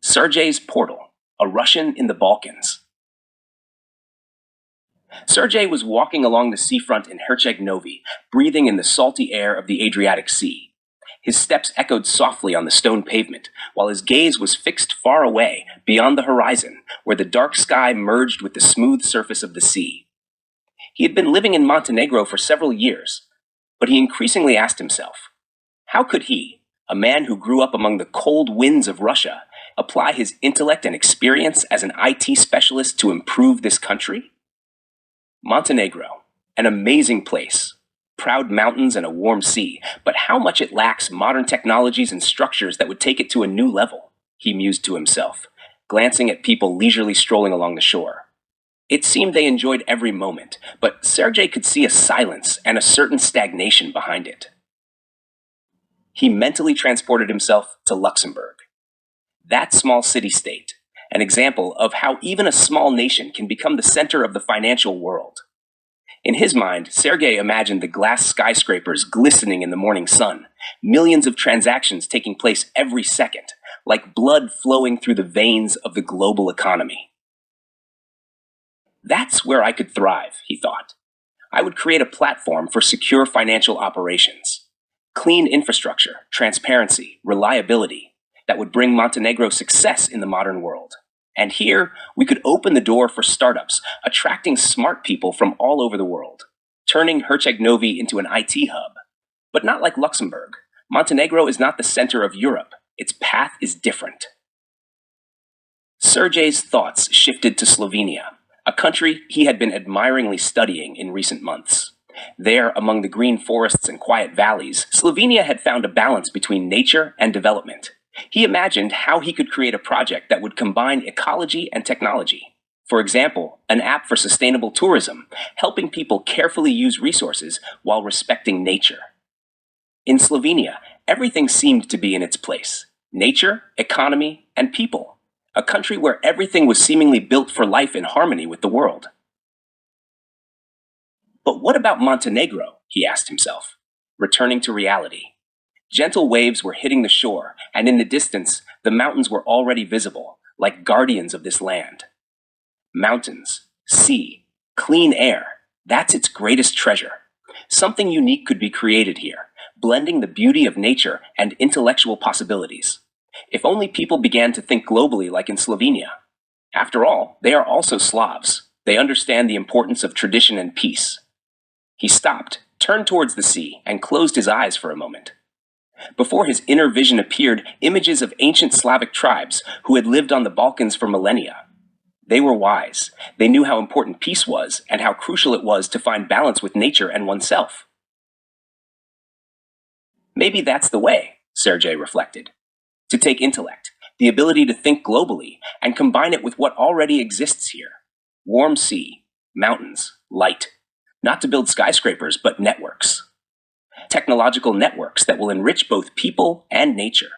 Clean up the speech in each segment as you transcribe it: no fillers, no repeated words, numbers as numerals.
Sergej's Portal, a Russian in the Balkans. Sergej was walking along the seafront in Herceg Novi, breathing in the salty air of the Adriatic Sea. His steps echoed softly on the stone pavement, while his gaze was fixed far away, beyond the horizon, where the dark sky merged with the smooth surface of the sea. He had been living in Montenegro for several years, but he increasingly asked himself, how could he, a man who grew up among the cold winds of Russia, apply his intellect and experience as an IT specialist to improve this country? Montenegro, an amazing place, proud mountains and a warm sea, but how much it lacks modern technologies and structures that would take it to a new level, he mused to himself, glancing at people leisurely strolling along the shore. It seemed they enjoyed every moment, but Sergej could see a silence and a certain stagnation behind it. He mentally transported himself to Luxembourg. That small city-state, an example of how even a small nation can become the center of the financial world. In his mind, Sergej imagined the glass skyscrapers glistening in the morning sun, millions of transactions taking place every second, like blood flowing through the veins of the global economy. That's where I could thrive, he thought. I would create a platform for secure financial operations. Clean infrastructure, transparency, reliability, that would bring Montenegro success in the modern world. And here, we could open the door for startups, attracting smart people from all over the world, turning Herceg Novi into an IT hub. But not like Luxembourg. Montenegro is not the center of Europe. Its path is different. Sergej's thoughts shifted to Slovenia, a country he had been admiringly studying in recent months. There, among the green forests and quiet valleys, Slovenia had found a balance between nature and development. He imagined how he could create a project that would combine ecology and technology. For example, an app for sustainable tourism, helping people carefully use resources while respecting nature. In Slovenia, everything seemed to be in its place. Nature, economy, and people. A country where everything was seemingly built for life in harmony with the world. But what about Montenegro? He asked himself, returning to reality. Gentle waves were hitting the shore, and in the distance, the mountains were already visible, like guardians of this land. Mountains, sea, clean air, that's its greatest treasure. Something unique could be created here, blending the beauty of nature and intellectual possibilities. If only people began to think globally like in Slovenia. After all, they are also Slavs. They understand the importance of tradition and peace. He stopped, turned towards the sea, and closed his eyes for a moment. Before his inner vision appeared images of ancient Slavic tribes who had lived on the Balkans for millennia. They were wise. They knew how important peace was and how crucial it was to find balance with nature and oneself. Maybe that's the way, Sergej reflected. To take intellect, the ability to think globally, and combine it with what already exists here. Warm sea, mountains, light. Not to build skyscrapers, but networks. Technological networks that will enrich both people and nature.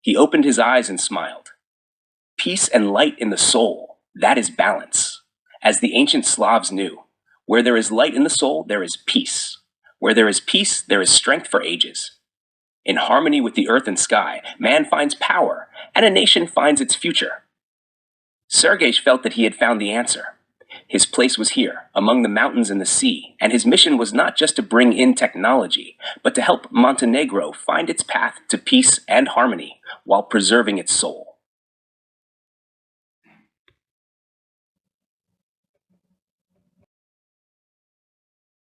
He opened his eyes and smiled. Peace and light in the soul, that is balance. As the ancient Slavs knew, where there is light in the soul, there is peace. Where there is peace, there is strength for ages. In harmony with the earth and sky, man finds power, and a nation finds its future. Sergej felt that he had found the answer. His place was here, among the mountains and the sea, and his mission was not just to bring in technology, but to help Montenegro find its path to peace and harmony while preserving its soul.